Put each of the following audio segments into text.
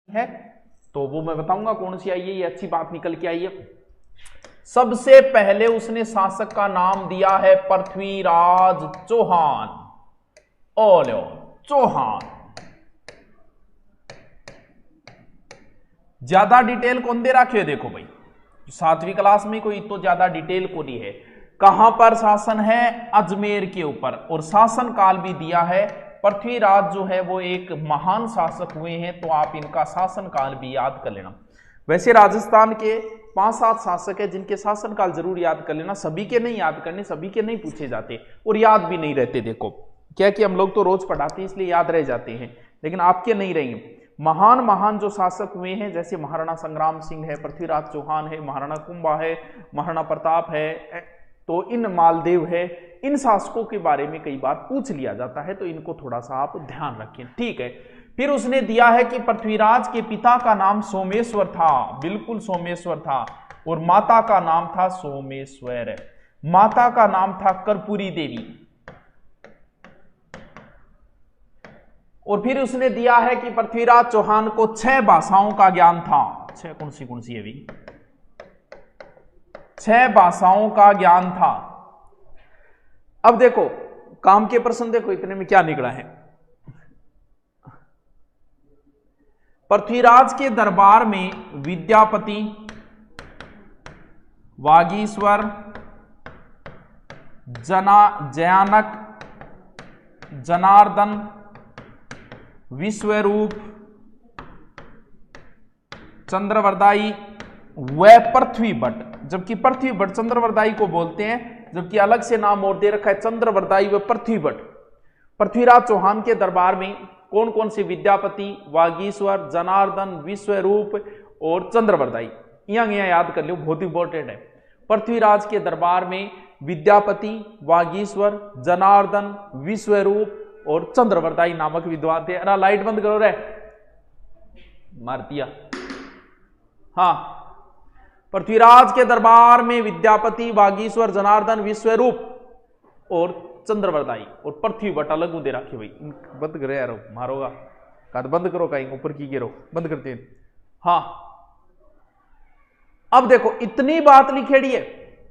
है, तो वो मैं बताऊंगा कौन सी आई है, ये अच्छी बात निकल के आई है। सबसे पहले उसने शासक का नाम दिया है पृथ्वीराज चौहान। ओलो चौहान। ज्यादा डिटेल कौन दे रखे, देखो भाई 7वीं क्लास में कोई तो ज्यादा डिटेल को नहीं है। कहां पर शासन है, अजमेर के ऊपर, और शासन काल भी दिया है। पृथ्वीराज जो है वो एक महान शासक हुए हैं, तो आप इनका शासन काल भी याद कर लेना। वैसे राजस्थान के 5-7 शासक है जिनके शासन काल जरूर याद कर लेना, सभी के नहीं याद करने, सभी के नहीं पूछे जाते और याद भी नहीं रहते। देखो क्या कि हम लोग तो रोज पढ़ाते हैं इसलिए याद रह जाते हैं, लेकिन आपके नहीं रहेंगे। महान महान जो शासक हुए हैं जैसे महाराणा संग्राम सिंह है, पृथ्वीराज चौहान है, महाराणा कुंभा है, महाराणा प्रताप है, तो इन मालदेव है, इन शासकों के बारे में कई बार पूछ लिया जाता है, तो इनको थोड़ा सा आप ध्यान रखें, ठीक है। फिर उसने दिया है कि पृथ्वीराज के पिता का नाम सोमेश्वर था, बिल्कुल सोमेश्वर था, और माता का नाम था सोमेश्वर, माता का नाम था कर्पूरी देवी। और फिर उसने दिया है कि पृथ्वीराज चौहान को 6 भाषाओं का ज्ञान था। 6 कौन सी है भी, 6 भाषाओं का ज्ञान था। अब देखो काम के प्रश्न देखो इतने में क्या निकला है। पृथ्वीराज के दरबार में विद्यापति, वागीश्वर, जयानक, जनार्दन, विश्वरूप, चंद्रवरदाई व पृथ्वीभट्ट, जबकि पृथ्वीभट्ट चंद्रवरदाई को बोलते हैं, जबकि अलग से नाम और दे रखा है चंद्रवरदाई व पृथ्वीभट्ट। पृथ्वीराज चौहान के दरबार में कौन कौन से, विद्यापति, वागीश्वर, जनार्दन, विश्वरूप और चंद्रवरदाई, यहां याद कर लो, बहुत इंपॉर्टेंट है। पृथ्वीराज के दरबार में विद्यापति, वागीश्वर, जनार्दन, विश्वरूप और चंद्रवरदाई नामक विद्वान थे। अरे लाइट बंद करो रे, मार दिया। हाँ, पृथ्वीराज के दरबार में विद्यापति, वागीश्वर, जनार्दन, विश्वरूप और चंद्रवरदाई और पृथ्वीभट्ट अलग दे रखे भाई। बंद करो यार, मारोगा का बंद करो, कहीं ऊपर की गिरो, बंद करते हैं। हाँ अब देखो इतनी बात लिखेड़ी है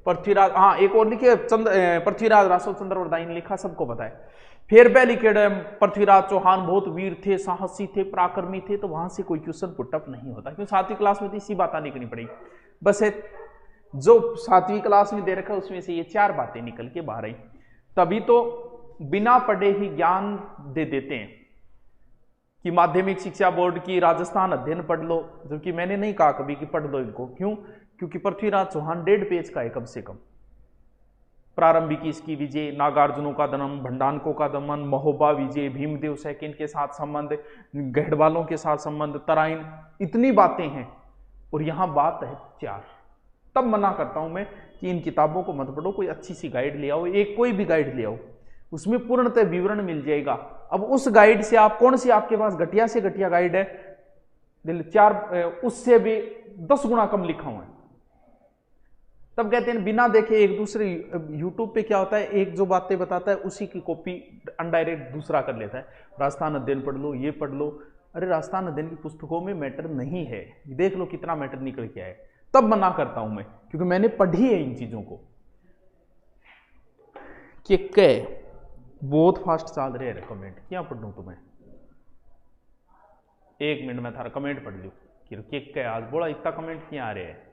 पृथ्वीराज, हाँ एक और लिखे पृथ्वीराज रासो चंद्रवरदाई ने लिखा, सबको पता है। फिर पे लिखे पृथ्वीराज चौहान बहुत वीर थे, साहसी थे, पराक्रमी थे, तो वहां से कोई क्वेश्चन पुटअप नहीं होता, क्योंकि 7वीं क्लास में तो इसी बातें लिखनी पड़ेगी। बस जो 7वीं क्लास में दे रखा है उसमें से ये 4 बातें निकल के बाहर आई, तभी तो बिना पढ़े ही ज्ञान दे देते हैं कि माध्यमिक शिक्षा बोर्ड की राजस्थान अध्ययन पढ़ लो, जबकि मैंने नहीं कहा कभी कि पढ़ लो इनको। क्यों? क्योंकि पृथ्वीराज चौहान 1.5 पेज का है कम से कम। प्रारंभिक इसकी विजय, नागार्जुनों का जन्म, भंडानकों का दमन, महोबा विजय, भीमदेव सेकंड के साथ संबंध, गढ़वालों के साथ संबंध, तराइन, इतनी बातें हैं और यहां बात है 4। तब मना करता हूं मैं कि इन किताबों को मत पढ़ो, कोई अच्छी सी गाइड ले आओ, एक कोई भी गाइड ले आओ, उसमें पूर्णतः विवरण मिल जाएगा। अब उस गाइड से आप कौन सी आपके पास घटिया से घटिया गाइड है, 4 उससे भी 10 गुना कम लिखा हुआ है। तब कहते हैं बिना देखे एक दूसरे, यूट्यूब पे क्या होता है, एक जो बातें बताता है उसी की कॉपी अनडायरेक्ट दूसरा कर लेता है। राजस्थान अध्ययन पढ़ लो, ये पढ़ लो, अरे राजस्थान अध्ययन की पुस्तकों में मैटर नहीं है, देख लो कितना मैटर निकल के आए। तब मना करता हूं मैं, क्योंकि मैंने पढ़ी है इन चीजों को। के बहुत फास्ट चल रहे हैं कमेंट, क्या पढ़ूं तुम्हें? 1 मिनट में थारा कमेंट पढ़ लू कि आज बोला इतना कमेंट क्या आ रहे हैं।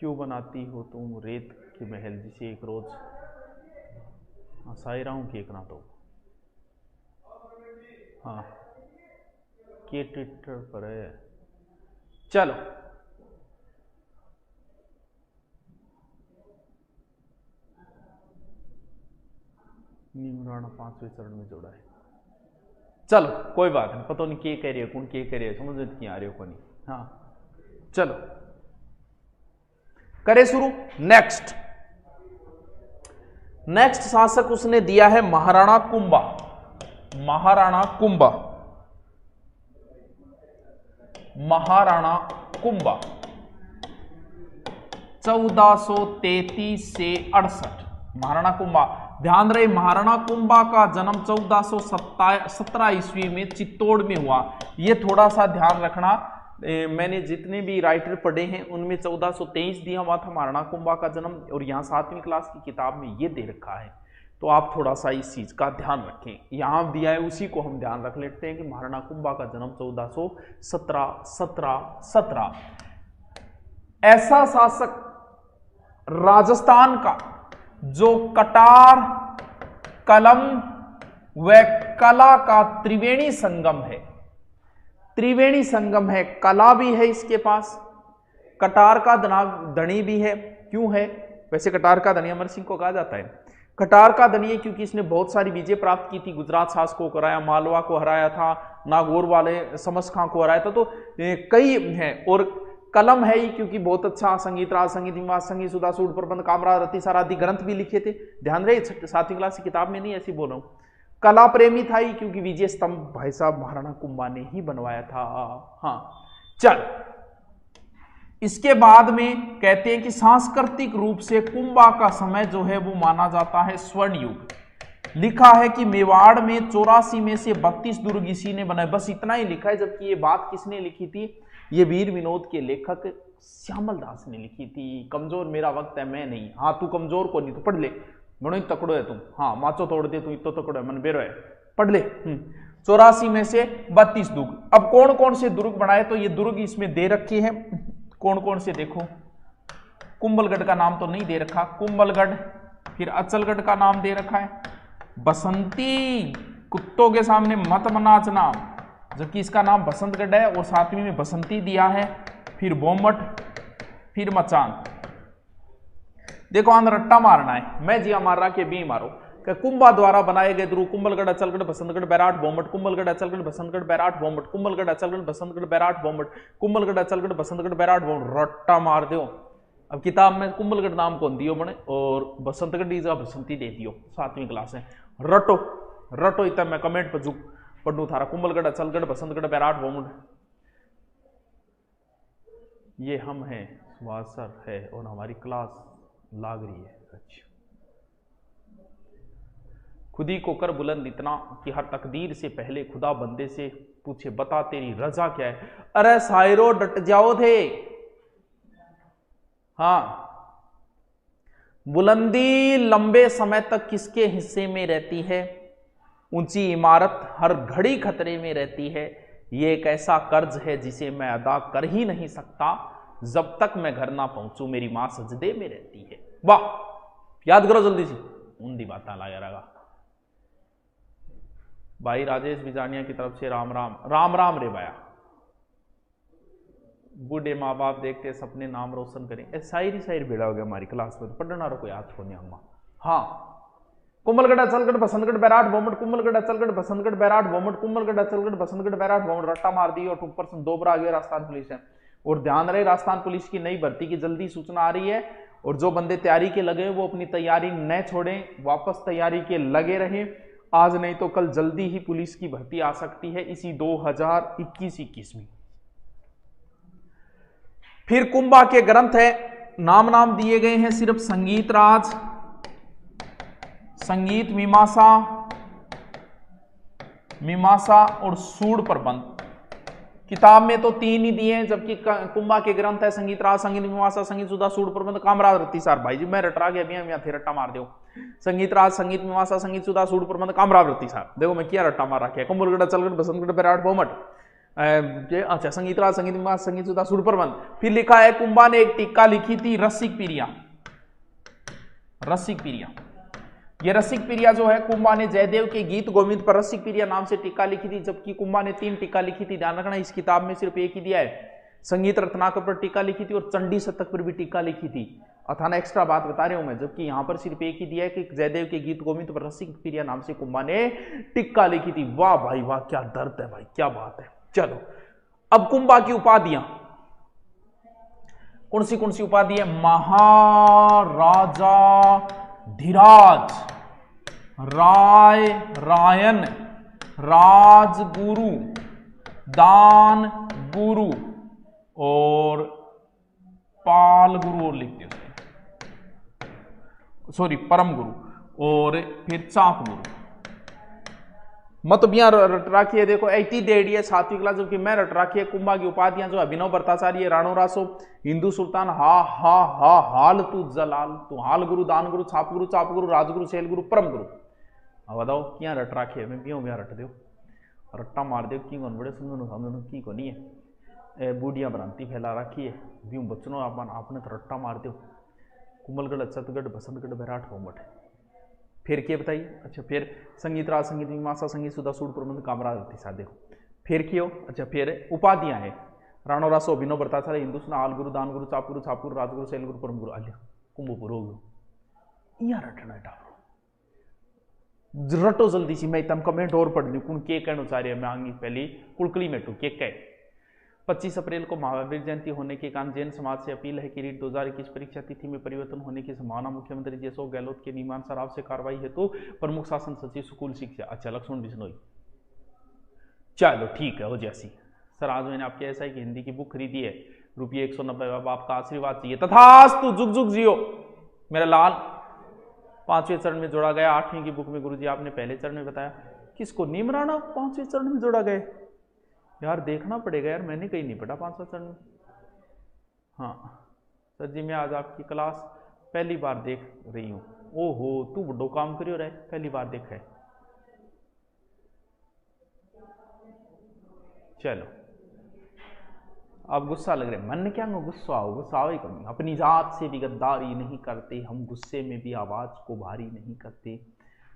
क्यों बनाती हो तुम रेत के महल जिसे एक रोज हंसाई रहा हूं कि एक ना तो। हाँ के ट्विटर पर है, चलो निम्राणा 5वें चरण में जोड़ा है। चलो कोई बात नहीं, पता नहीं के कह रही है कौन के कह रही है, समझ में क्या आ रही हो कौन। हाँ चलो करे शुरू। नेक्स्ट शासक उसने दिया है महाराणा कुंभा। महाराणा कुंभा, महाराणा कुंभा 1433 से 68। महाराणा कुंभा ध्यान रहे महाराणा कुंभा का जन्म 1417 ईस्वी में चित्तौड़ में हुआ। ये थोड़ा सा ध्यान रखना, मैंने जितने भी राइटर पढ़े हैं उनमें 1423 दिया हुआ था महाराणा कुंभा का जन्म, और यहाँ 7वीं क्लास की किताब में ये दे रखा है, तो आप थोड़ा सा इस चीज का ध्यान रखें। यहां दिया है उसी को हम ध्यान रख लेते हैं कि महाराणा कुंभा का जन्म 1417। ऐसा शासक राजस्थान का जो कटार, कलम व कला का त्रिवेणी संगम है। त्रिवेणी संगम है, कला भी है इसके पास, कटार का धनी भी है। क्यों है? वैसे कटार का धनी अमर सिंह को कहा जाता है। कटार का धनी है क्योंकि इसने बहुत सारी विजय प्राप्त की थी, गुजरात शासकों को हराया, मालवा को हराया था, नागौर वाले समस खां को हराया था, तो कई हैं। और कलम है ही क्योंकि बहुत अच्छा संगीत राज, संगीत विमास, संगीत सुधा, सूड प्रबंध, कामराज, रतिसार आदि ग्रंथ भी लिखे थे। ध्यान रहे 7वीं क्लास की किताब में नहीं ऐसी बोल रहा हूं। कला प्रेमी था ही क्योंकि विजय स्तंभ भाई साहब महाराणा कुंभा ने ही बनवाया था। हाँ चल, इसके बाद में कहते हैं कि सांस्कृतिक रूप से कुंभा का समय जो है वो माना जाता है स्वर्ण युग। लिखा है कि मेवाड़ में 84 में से 32 दुर्ग इसी ने बनाए, बस इतना ही लिखा है। जबकि ये बात किसने लिखी थी? ये वीर विनोद के लेखक श्यामल दास ने लिखी थी। कमजोर मेरा वक्त है, मैं नहीं। हाँ तू कमजोर को नहीं, तो पढ़ ले, बड़ो ही तकड़ो है तुम। हाँ माचो तोड़ दे तू, इतो तकड़ो है, मन बेरो है, पढ़ ले। 84 में से 32 दुर्ग। अब कौन कौन से दुर्ग बनाए? तो ये दुर्ग इसमें दे रखे हैं। कौन कौन से देखो, कुंभलगढ़ का नाम तो नहीं दे रखा, कुंभलगढ़। फिर अचलगढ़ का नाम दे रखा है। बसंती, कुत्तों के सामने मत नाचना, जबकि इसका नाम बसंतगढ़ है, और 7वीं में बसंती दिया है। फिर बोमट, फिर मचान। देखो आंध्र रट्टा मारना है, मैं जिया मार रहा कि बी मारो। कुंभा द्वारा बनाए गए दुर्ग कुंभलगढ़, अचलगढ़, बसंतगढ़, बैराट, बोमट, कुंभलगढ़, अचलगढ़, बसंतगढ़, बैराट, बोमट, कुंभलगढ़, अचलगढ़, बसंतगढ़, बैराट, बोमट, कुंभलगढ़, अचलगढ़, बसंतगढ़, बैराट, बोमट। रट्टा मार दो। अब किताब में कुंभलगढ़ नाम कौन दियो बने, और बसंतगढ़ दी बसंती दे दियो। 7वीं क्लास है, रटो रटो। इतना मैं कमेंट पर पढ़ू थारा। कुंभलगढ़, अचलगढ़, बसंतगढ़, बैराट, बोमट। ये हम हैं, सुभाष सर है, और हमारी क्लास लाग रही है। अच्छा, खुदी को कर बुलंद इतना कि हर तकदीर से पहले खुदा बंदे से पूछे बता तेरी रजा क्या है। अरे सायरो डट जाओ थे। हाँ, बुलंदी लंबे समय तक किसके हिस्से में रहती है? ऊंची इमारत हर घड़ी खतरे में रहती है। ये एक ऐसा कर्ज है जिसे मैं अदा कर ही नहीं सकता, जब तक मैं घर ना पहुंचू मेरी मां सजदे में रहती है। वाह, याद करो जल्दी से, उन्दी बात लाया रहेगा। भाई राजेश बिजानिया की तरफ से राम राम। राम राम रे भाया। बूढ़े माँ बाप देखते सपने नाम रोशन करें। शायरी शायरी बेड़ा हो गया हमारी क्लास में, तो पढ़ना रहो कोई याद छोड़ने अम्मा। हाँ, कुंभलगढ़, अचलगढ़, बसंतगढ़, बैराट, बोमट, कुंभलगढ़, अचलगढ़, बसंतगढ़, बैराट, बोमट, कुंभलगढ़, अचलगढ़, बसंतगढ़, बैराट, बोमट। रट्टा मार दी और ऊपर से दोबरा आ गया राजस्थान पुलिस है। और ध्यान रहे राजस्थान पुलिस की नई भर्ती की जल्दी सूचना आ रही है, और जो बंदे तैयारी के लगे वो अपनी तैयारी न छोड़ें, वापस तैयारी के लगे रहें। आज नहीं तो कल जल्दी ही पुलिस की भर्ती आ सकती है, इसी 2021-21 में। फिर कुंभा के ग्रंथ है, नाम दिए गए हैं सिर्फ संगीत राज, संगीत मीमांसा और सूड प्रबंध। किताब में तो 3 ही दिए हैं, जबकि कुंभा के ग्रंथ है संगीत राज, संगीत मीमांसा, संगीत सुधा, सूड प्रबंध, कामराज, रतिसार। भाई जी मैं रटरा गया, अभी थे रट्टा मार दो। संगीत राज, संगीत मीमांसा, संगीत सुधा, सूड प्रबंध, कामराज, रतिसार। देखो मैं क्या रट्टा मार रखा है। कुंभलगढ़, अचलगढ़, बसंतगढ़, बैराट, बोमट। अच्छा, संगीत राज, संगीत मीमांसा, संगीत सुधा, सूड प्रबंध। फिर लिखा है कुंभा ने एक टीका लिखी थी, रसिक पीरिया। ये रसिक पीरिया जो है, कुंभा ने जयदेव के गीत गोविंद पर रसिक पीरिया नाम से टीका लिखी थी, जबकि कुंभा ने 3 टीका लिखी थी। ध्यान रखना, इस किताब में सिर्फ एक ही दिया है। संगीत रत्नाकर पर टीका लिखी थी और चंडी शतक पर भी टीका लिखी थी। अथाना एक्स्ट्रा बात बता रहा हूं मैं, जबकि यहां पर सिर्फ एक ही दिया है कि जयदेव के गीत गोविंद पर रसिक पीरिया नाम से कुंभा ने टीका लिखी थी। वाह भाई वाह, क्या दर्द है भाई, क्या बात है। चलो, अब कुंभा की उपाधियां कौन सी उपाधि है? महाराजा धीराज, राय रायन, राजगुरु, दान गुरु और पाल गुरु, और लिख दिया सॉरी परम गुरु। और फिर चापगुरु। मत बिया रट राखी है, देखो ऐती डेढ़ी है 7वीं क्लास, जबकि मैं रट राखी है कुंभा की उपाधियां जो अभिनव भट्टाचार्य है, राणो रासो, हिंदू सुल्तान, हा हा हा हाल तू जलाल, तू हाल गुरु, दान गुरु, छाप गुरु, चाप गुरु, राजगुरु, शैल गुरु, परम गुरु। अब बताओ क्या रट राखी है, मैं बियो बिया रट दो, रट्टा मार दो की कौन बड़े समझो समझो की को नहीं है, बूढ़िया भ्रांति फैला रखी है, ब्यू बच्चों आपने तो रट्टा मार दो, कुमलगढ़, अच्युतगढ़, बसंतगढ़, बैराट होमठ। फिर क्या बताइए, अच्छा फिर संगीत, राज संगीत, मीमांसा संगीत, सुधा सूड प्रबंध, कामराज रतिशा। देखो फिर क्यों, अच्छा फिर उपाधियां है, राणो रासो, अभिनव भट्टाचार्य, हिंदू सुना, आल गुरु, दान गुरु, चाप गुरु, छाप गुरु, राजगुरु, शैल गुरु, परम गुरु, आल्य कुंभपुरो गुरु। यहाँ रटना रटो जल्दी सी, मैं तम कमेंट और पढ़ लू कुण के कहना चाह रहे मैं आगे पहली कुलकली में टू के कह। 25 अप्रैल को महावीर जयंती होने के कारण जैन समाज से अपील है कि रीट 2021 परीक्षा तिथि में परिवर्तन होने की संभावना। मुख्यमंत्री जी अशोक गहलोत के नियमानुसार से कार्रवाई हेतु प्रमुख शासन सचिव स्कूल शिक्षा। अच्छा लक्ष्मण बिश्नोई, चलो ठीक है हो जैसी। सर आज मैंने आपके ऐसा है कि हिंदी की बुक खरीदी है, रुपये 190, अब आपका आशीर्वाद चाहिए। तथास्तु, जुग जुग जियो मेरा लाल। 5वें चरण में जोड़ा गया। 8वीं की बुक में गुरुजी आपने पहले चरण में बताया, किसको नीमराना 5वें चरण में जोड़ा गया यार, देखना पड़ेगा यार, मैंने कहीं नहीं पढ़ा 5वां चरण में। हाँ सर जी मैं आज आपकी क्लास पहली बार देख रही हूँ। ओहो तू बड़ो काम करियो रहे, पहली बार देखा है। चलो अब गुस्सा लग रहा है, मन क्या गुस्सा आओ, गुस्सा आओ ही कभी। अपनी जात से भी गद्दारी नहीं करते हम, गुस्से में भी आवाज को भारी नहीं करते।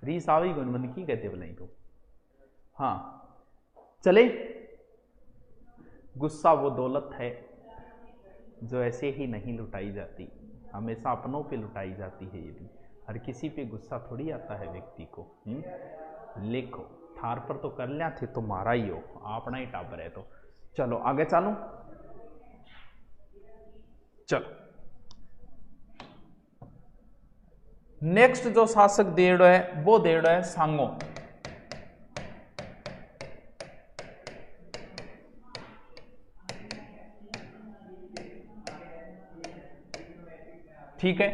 रीस आओ ही मन की कहते बोले तो। हाँ चले, गुस्सा वो दौलत है जो ऐसे ही नहीं लुटाई जाती, हमेशा अपनों पे लुटाई जाती है। ये भी हर किसी पे गुस्सा थोड़ी आता है व्यक्ति को। लिखो थार पर तो कर लिया थे तो मारा ही हो, अपना ही टाबर है तो। चलो आगे चलो, चलो नेक्स्ट जो शासक देड़ है वो देड़ है सांगो। ठीक है,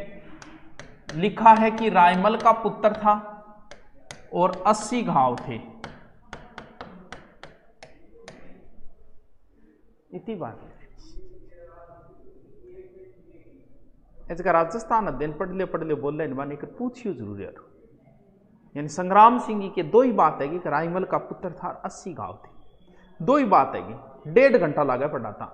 लिखा है कि रायमल का पुत्र था और 80 घाव थे। इतनी बात इसका राजस्थान अध्ययन पढ़ ले बोल रहे इन कर पूछियो जरूर यार। यानी संग्राम सिंह जी के दो ही बात है कि रायमल का पुत्र था 80 घाव थे, दो ही बात है कि 1.5 घंटा लगा पढ़ा था।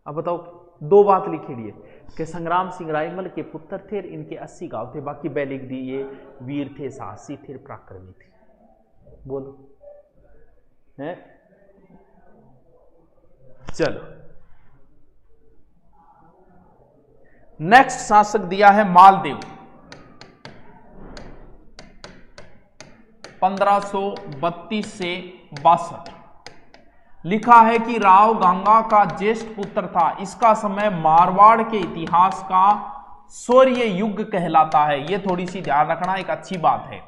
अब बताओ दो बात लिखी है कि संग्राम सिंह रायमल के पुत्र थे, इनके 80 गांव थे, बाकी बह लिख दी ये वीर थे, साहसी थे, पराक्रमी थे। बोलो है? चलो नेक्स्ट शासक दिया है मालदेव। 1532 से 62। लिखा है कि राव गंगा का ज्येष्ठ पुत्र था। इसका समय मारवाड़ के इतिहास का शौर्य युग कहलाता है। यह थोड़ी सी ध्यान रखना, एक अच्छी बात है।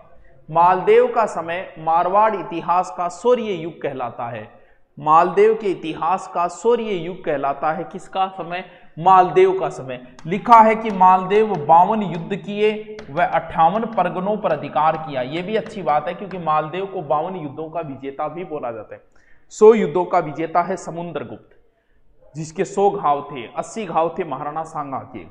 मालदेव का समय मारवाड़ इतिहास का शौर्य युग कहलाता है। मालदेव के इतिहास का शौर्य युग कहलाता है। किसका समय? मालदेव का समय। लिखा है कि मालदेव 52 युद्ध किए व 58 परगनों पर अधिकार किया। यह भी अच्छी बात है क्योंकि मालदेव को 52 युद्धों का विजेता भी बोला जाता है। 100 युद्धों का विजेता है समुद्रगुप्त, जिसके 100 घाव थे, 80 घाव थे महाराणा सांगा के।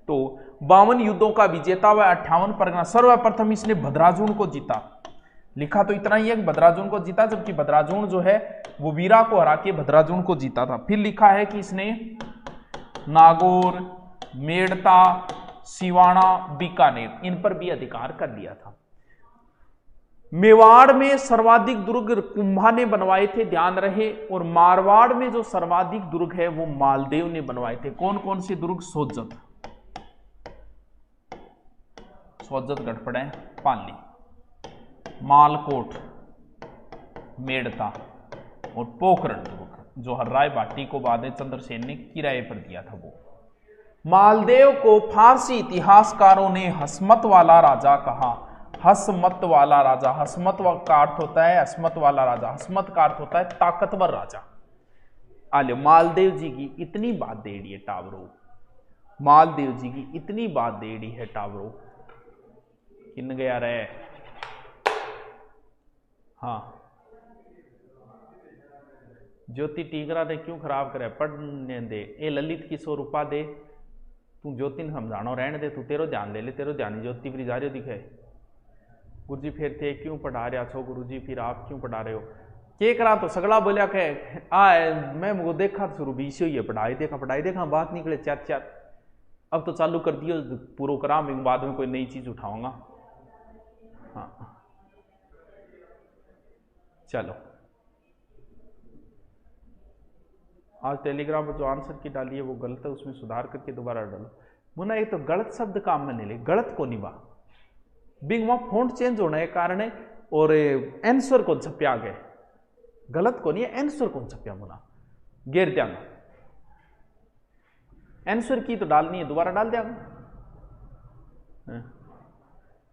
तो 52 युद्धों का विजेता व 58 परगना। सर्वप्रथम इसने भद्राजुन को जीता। लिखा तो इतना ही है कि भद्राजुन को जीता, जबकि भद्राजुन जो है वो वीरा को हरा के भद्राजुन को जीता था। फिर लिखा है कि इसने नागौर, मेड़ता, सिवाना, बीकानेर इन पर भी अधिकार कर लिया था। मेवाड़ में सर्वाधिक दुर्ग कुंभा ने बनवाए थे, ध्यान रहे। और मारवाड़ में जो सर्वाधिक दुर्ग है वो मालदेव ने बनवाए थे। कौन कौन से दुर्ग? सोजत गढ़ पड़े, पाली, मालकोट, मेड़ता और पोखरण दुर्ग, जो हर्राय भाटी को बाद में चंद्रसेन ने किराए पर दिया था। वो मालदेव को फारसी इतिहासकारों ने हसमत वाला राजा कहा। हसमत वाला राजा, हसमत का अर्थ होता है हसमत वाला राजा, हसमत का अर्थ होता है ताकतवर राजा। आले मालदेव जी की इतनी बात दे रही है टावरो, मालदेव जी की इतनी बात दे रही है टावरो। किन गया रे। हाँ, ज्योति टीकरा ने क्यों खराब करे, पढ़ने दे। ए ललित की 100 रुपया दे, तू ज्योति ने समझानो रहने दे, तू तेरो ध्यान ले ले, तेरो ध्यान ज्योति पर जा रहे हो दिखे। गुरुजी फिर थे क्यों पढ़ा रहा छो, गुरुजी फिर आप क्यों पढ़ा रहे हो। के करा तो सगला बोलिया के मैं मुझे देखा तो शुरू बीस ही है, पढ़ाई देखा बात निकले चार। अब तो चालू कर दियो, पूरा करा, बाद में कोई नई चीज उठाऊंगा। हाँ चलो, आज टेलीग्राम पर जो आंसर की डाली है वो गलत है, उसमें सुधार करके दोबारा डालो। मुना एक तो गलत शब्द काम में नहीं ले, गलत को नहीं बा बिंग वहां फॉन्ट चेंज होने के कारण है, और आंसर को छप्या गए, गलत को नहीं है, आंसर को छप्या मुना गेर दियांगा। आंसर की तो डालनी है, दोबारा डाल दियांगा।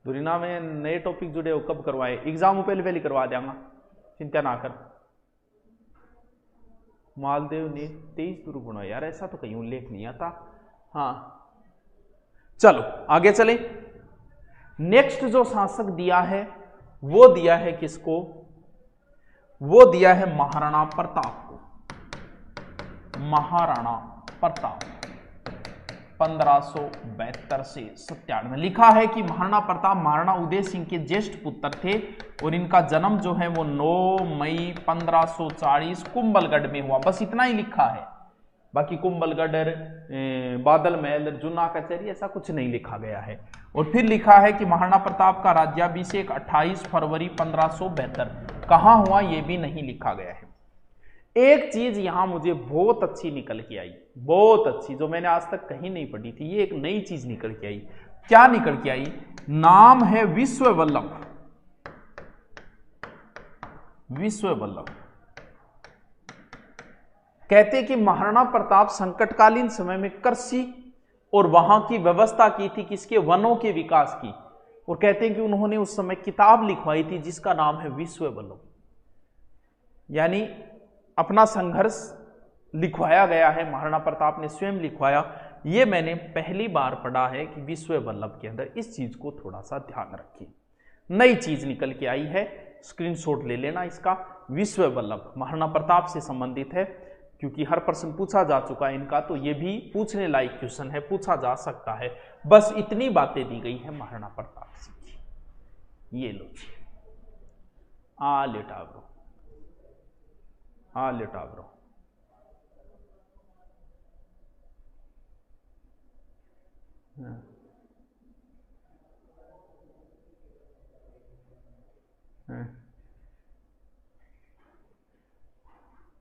दुरीना में नए टॉपिक जुड़े हो कब करवाए, एग्जाम पहले करवा देंगा, चिंता ना कर। मालदेव ने 23 दुर्गुण, यार ऐसा तो कहीं उल्लेख नहीं आता। हाँ चलो आगे चले। नेक्स्ट जो शासक दिया है वो दिया है किसको, वो दिया है महाराणा प्रताप को। महाराणा प्रताप 1572 से 97 लिखा है कि महाराणा प्रताप महाराणा उदय सिंह के ज्येष्ठ पुत्र थे, और इनका जन्म जो है वो 9 मई 1540 कुंभलगढ़ में हुआ। बस इतना ही लिखा है, बाकी कुंभलगढ़, बादल महल, जूना कचहरी ऐसा कुछ नहीं लिखा गया है। और फिर लिखा है कि महाराणा प्रताप का राज्याभिषेक 28 फरवरी 1572 कहां हुआ, यह भी नहीं लिखा गया है। एक चीज यहां मुझे बहुत अच्छी निकल के आई, बहुत अच्छी, जो मैंने आज तक कहीं नहीं पढ़ी थी, ये एक नई चीज निकल के आई। क्या निकल के आई, नाम है विश्व वल्लभ। विश्व वल्लभ कहते कि महाराणा प्रताप संकटकालीन समय में कृषि और वहां की व्यवस्था की थी, किसके, वनों के विकास की। और कहते हैं कि उन्होंने उस समय किताब लिखवाई थी जिसका नाम है विश्व वल्लभ, यानी अपना संघर्ष लिखवाया गया है, महाराणा प्रताप ने स्वयं लिखवाया। ये मैंने पहली बार पढ़ा है कि विश्व वल्लभ के अंदर, इस चीज को थोड़ा सा ध्यान रखिए, नई चीज निकल के आई है, स्क्रीनशॉट ले लेना इसका। विश्व वल्लभ महाराणा प्रताप से संबंधित है, क्योंकि हर प्रश्न पूछा जा चुका है इनका, तो ये भी पूछने लायक क्वेश्चन है, पूछा जा सकता है। बस इतनी बातें दी गई है महाराणा प्रताप सिंह की। ये लो जी, आ लेटा ब्रो, आ लेटा ब्रो।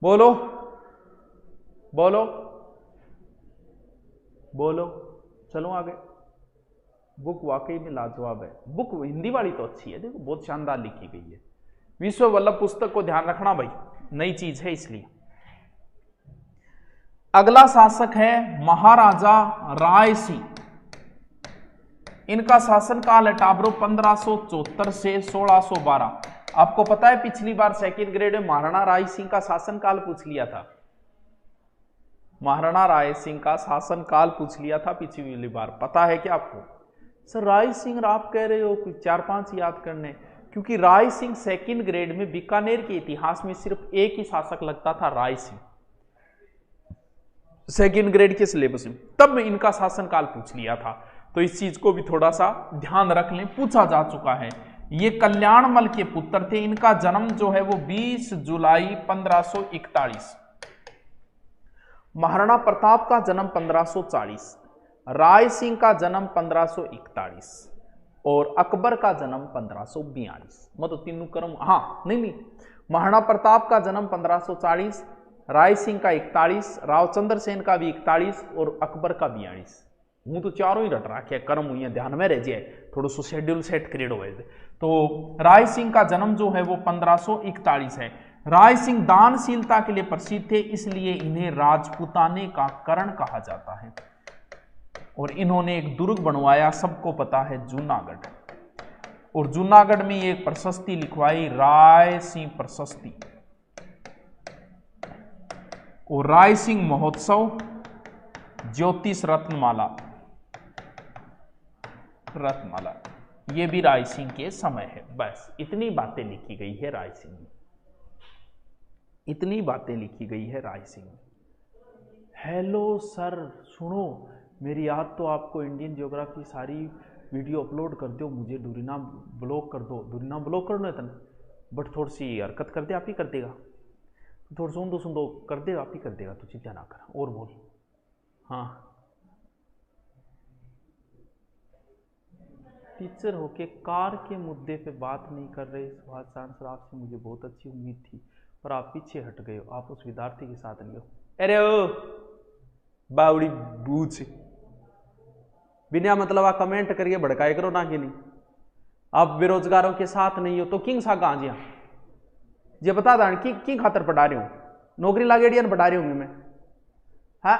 बोलो बोलो बोलो, चलो आगे। बुक वाकई में लाजवाब है, बुक हिंदी वाली तो अच्छी है, देखो बहुत शानदार लिखी गई है। विश्व वल्लभ पुस्तक को ध्यान रखना भाई, नई चीज है इसलिए। अगला शासक है महाराजा राय सिंह। इनका शासन काल है टाब्रो 1574 से 1612। आपको पता है पिछली बार सेकंड ग्रेड में महाराणा राय सिंह का शासन काल पूछ लिया था, महाराणा राय सिंह का शासन काल पूछ लिया था पिछली बार, पता है क्या आपको? सर राय सिंह आप कह रहे हो कुछ 4-5 याद करने, क्योंकि राय सिंह सेकंड ग्रेड में बीकानेर के इतिहास में सिर्फ एक ही शासक लगता था, राय सिंह, सेकंड ग्रेड के सिलेबस में, तब इनका शासन काल पूछ लिया था। तो इस चीज को भी थोड़ा सा ध्यान रख लें, पूछा जा चुका है। ये कल्याणमल के पुत्र थे, इनका जन्म जो है वो 20 जुलाई 1541। महाराणा प्रताप का जन्म 1540, राय सिंह का जन्म 1541 और अकबर का जन्म 1542। मतलब तीनों क्रम, हाँ नहीं, महाराणा प्रताप का जन्म 1540, राय सिंह का 41, रावचंद्र सेन का भी 41 और अकबर का 42। हूँ तो चारों ही रट रखे कर्म हुई ध्यान में रह जाए, थोड़ा सा शेड्यूल सेट करेड हुए। तो राय सिंह का जन्म जो है वो 1541 है। राय सिंह दानशीलता के लिए प्रसिद्ध थे, इसलिए इन्हें राजपूताने का करण कहा जाता है। और इन्होंने एक दुर्ग बनवाया, सबको पता है, जूनागढ़। और जूनागढ़ में एक प्रशस्ति लिखवाई, राय सिंह प्रशस्ति। और राय सिंह महोत्सव, ज्योतिष रत्नमाला, ये भी राय सिंह के समय है। बस इतनी बातें लिखी गई है राय सिंह में, इतनी बातें लिखी गई है राय सिंह में। हेलो सर, सुनो मेरी याद तो आपको इंडियन ज्योग्राफी सारी वीडियो अपलोड कर दो, मुझे दूरीना ब्लॉक कर दो, दूरीना ब्लॉक करना है बट थोड़ी सी हरकत कर दे, आप ही कर देगा, थोड़ा सुन दो कर दे, आप ही कर देगा, तो चिंता ना कर। और बोल। हाँ, टीचर होके कार के मुद्दे पे बात नहीं कर रहे सुभाष चांद सर, आपसे मुझे बहुत अच्छी उम्मीद थी पर आप पीछे हट गए हो, आप उस विद्यार्थी के साथ नहीं हो। अरे ओ बावड़ी बूझ, बिना मतलब आप कमेंट करिए भड़काए करो ना कि नहीं। आप बेरोजगारों के साथ नहीं हो तो किंग सा कहां जिया ये बता दान की खातर पढ़ा रहे हो, नौकरी लागेडियन पढ़ा रहे होंगे मैं, हाँ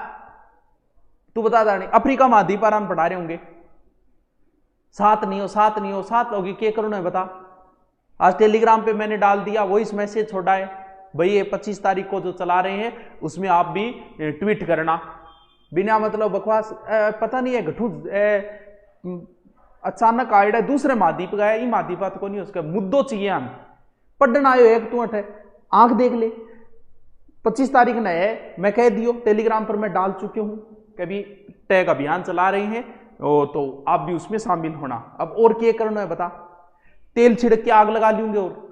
तू बता दानी अफ्रीका महाद्वीप आराम पढ़ा रहे होंगे, साथ नहीं हो साथ होगी क्या करो ना बता। आज टेलीग्राम पे मैंने डाल दिया, वॉइस मैसेज छोड़ा है भाई, ये 25 तारीख को जो चला रहे हैं उसमें आप भी ट्वीट करना, बिना मतलब बकवास। पता नहीं है घटू अचानक आइडा दूसरे महाद्वीप गया, ये महाद्वीप को नहीं, उसका मुद्दों चाहिए हम पढ़ना आयो एक तू अठे आंख देख ले। 25 तारीख न है, मैं कह दियो टेलीग्राम पर मैं डाल चुके हूं, कभी टैग अभियान चला रहे हैं तो आप भी उसमें शामिल होना। अब और क्या करना है बता, तेल छिड़क के आग लगा लूंगे और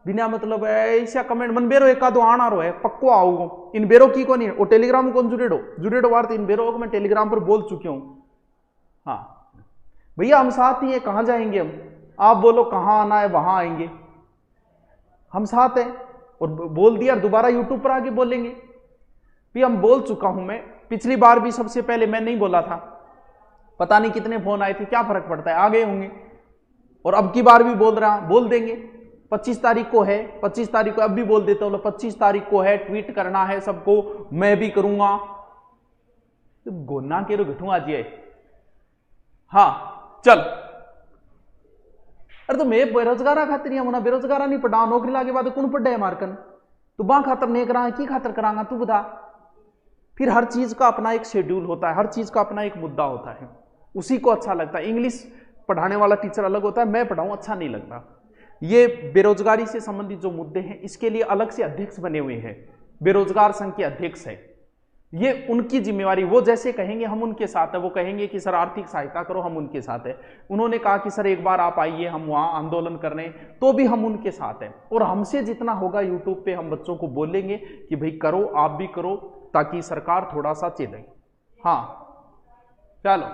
बिना मतलब ऐसा कमेंट मन बेरो एक आधो आना रो है पक्को आऊंगा, इन बेरो की को नहीं वो टेलीग्राम कौन जुड़ेडो वार इन बेरो को मैं टेलीग्राम पर बोल चुके हूं। हाँ भैया हम साथ ही हैं, कहां जाएंगे हम, आप बोलो कहां आना है वहां आएंगे, हम साथ हैं। और बोल दिया दोबारा यूट्यूब पर आके बोलेंगे भी हम बोल चुका हूं मैं, पिछली बार भी सबसे पहले मैं नहीं बोला था, पता नहीं कितने फोन आए थे, क्या फर्क पड़ता है, आ गए होंगे। और अब की बार भी बोल रहा बोल देंगे 25 तारीख को है, 25 तारीख को अब भी बोल देता हूं 25 तारीख को है, ट्वीट करना है सबको, मैं भी करूंगा। तो गोना के घटू आज ये हाँ चल। अरे तो मैं बेरोजगारा खातिर होना, बेरोजगारा नहीं पढ़ा, नौकरी लागे बाद कौन पढ़े मारकन, तू बा खातर नहीं करा की खातर करांगा तू बता। फिर हर चीज का अपना एक शेड्यूल होता है, हर चीज का अपना एक मुद्दा होता है, उसी को अच्छा लगता है। इंग्लिश पढ़ाने वाला टीचर अलग होता है, मैं पढ़ाऊं अच्छा नहीं लगता। ये बेरोजगारी से संबंधित जो मुद्दे हैं इसके लिए अलग से अध्यक्ष बने हुए हैं, बेरोजगार संघ के अध्यक्ष है, ये उनकी जिम्मेवारी, वो जैसे कहेंगे हम उनके साथ है, वो कहेंगे कि सर आर्थिक सहायता करो हम उनके साथ है, उन्होंने कहा कि सर एक बार आप आइए हम वहां आंदोलन करने, तो भी हम उनके साथ हैं। और हमसे जितना होगा यूट्यूब पे हम बच्चों को बोलेंगे कि भाई करो, आप भी करो, ताकि सरकार थोड़ा सा चले। हाँ चलो,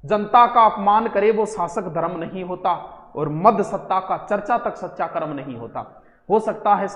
जनता का अपमान करे वो शासक धर्म नहीं होता, और मद सत्ता का चर्चा तक सच्चा कर्म नहीं होता। हो सकता है